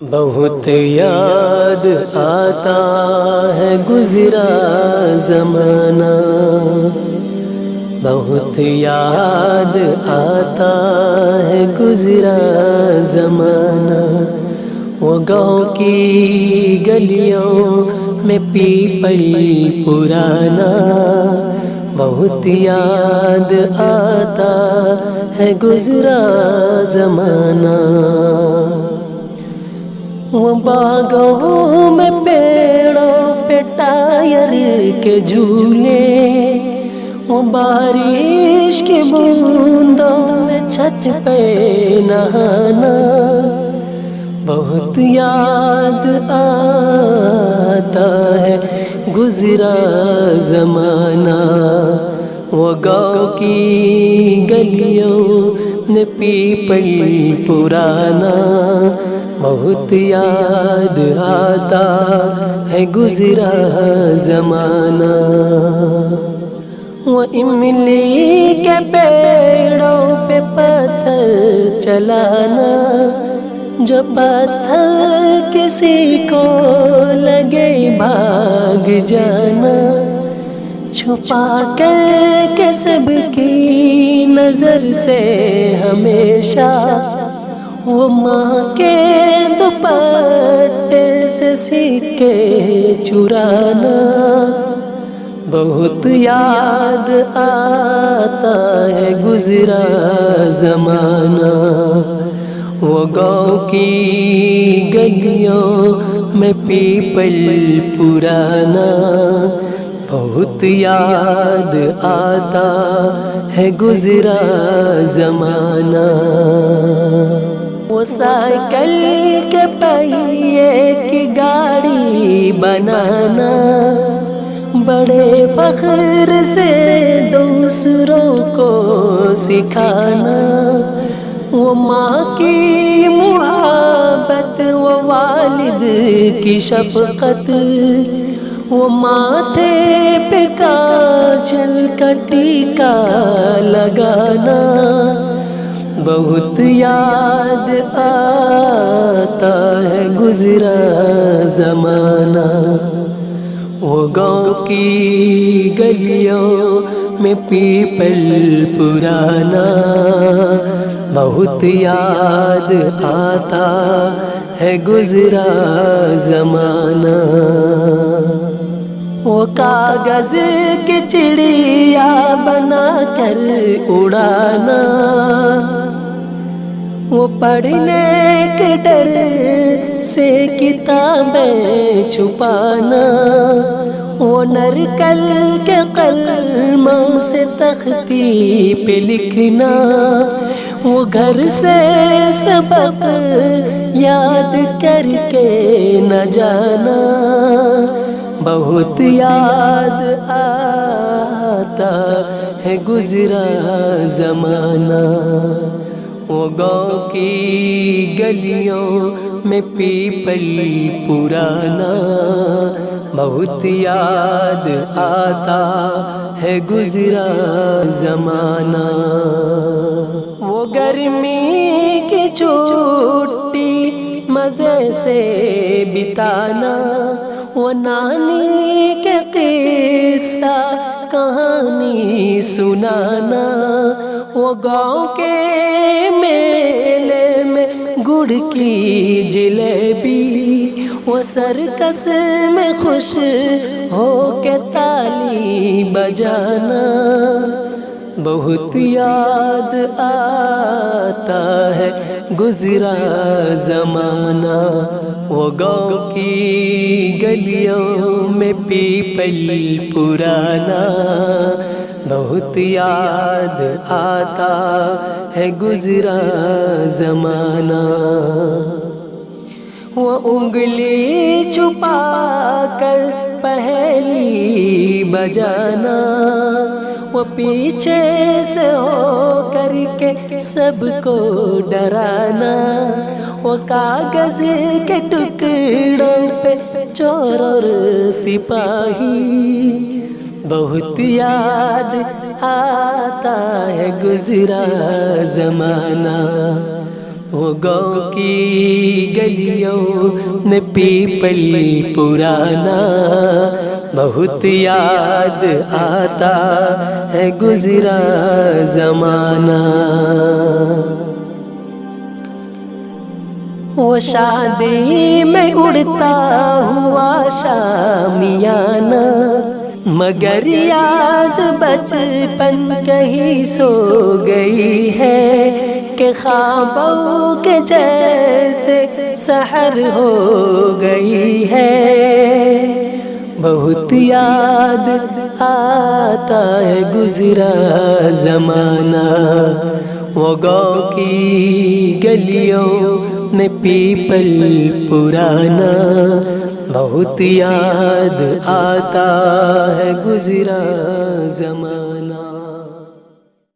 بہت یاد آتا ہے گزرا زمانہ، بہت یاد آتا ہے گزرا زمانہ، وہ گاؤں کی گلیوں میں پیپل پرانا، بہت یاد آتا ہے گزرا زمانہ۔ وہ باغوں میں پیڑوں پہ ٹائر کے جھولے، وہ بارش کی بوندوں میں چھت پہ نہانا، بہت یاد آتا ہے گزرا زمانہ۔ وہ گاؤں کی گلیوں میں پیپل پرانا، بہت یاد آتا ہے گزرا زمانہ۔ وہ املی کے پیڑوں پہ پتھر چلانا، جو پتھر کسی کو لگے بھاگ جانا، چھپا کر کے سب کی نظر سے ہمیشہ، وہ ماں کے دوپٹے سے سکے چرانا، بہت یاد آتا ہے گزرا زمانہ۔ وہ گاؤں کی گلیوں میں پیپل پرانا، بہت یاد آتا ہے گزرا زمانہ۔ وہ سائیکل کے پہیے کی گاڑی بنانا، بڑے فخر سے دوسروں کو سکھانا، وہ ماں کی محبت، وہ والد کی شفقت، وہ ماتھے پہ کاجل کا ٹیکا لگانا، بہت یاد آتا ہے گزرا زمانہ۔ وہ گاؤں کی گلیوں میں پیپل پرانا، بہت یاد آتا ہے گزرا زمانہ۔ وہ کاغذ کی چڑیا بنا کر اڑانا، وہ پڑھنے کے ڈر سے کتابیں چھپانا، وہ نرکل کے قلموں سے تختی پہ لکھنا، وہ گھر سے سبق یاد کر کے نہ جانا، بہت یاد آتا ہے گزرا زمانہ۔ وہ گاؤں کی گلیوں میں پیپل پرانا، بہت یاد آتا ہے گزرا زمانہ۔ وہ گرمی کی چھٹی مزے سے بتانا، وہ نانی کے قصہ کہانی سنانا، وہ گاؤں کے میلے میں گڑ کی جلیبی، وہ سرکس میں خوش ہو کے تالی بجانا، بہت یاد آتا ہے گزرا زمانہ۔ وہ گاؤں کی گلیوں میں پیپل پرانا، بہت یاد آتا ہے گزرا زمانہ۔ وہ انگلی چھپا کر پہیلی بجانا، وہ پیچھے سے ہو کر کے سب کو ڈرانا، وہ کاغذ کے ٹکڑوں پہ چور اور سپاہی، بہت یاد آتا ہے گزرا زمانہ۔ وہ گاؤں کی گلیوں میں پیپل پرانا بہت یاد آتا ہے گزرا زمانہ. وہ شادی میں اڑتا ہوا شامیانہ مگر یاد بچپن کہیں سو گئی ہے کہ خوابوں کے جیسے سحر ہو گئی ہے. بہت یاد آتا ہے گزرا زمانہ وہ گاؤں کی گلیوں میں پیپل پرانا بہت یاد آتا ہے گزرا زمانہ.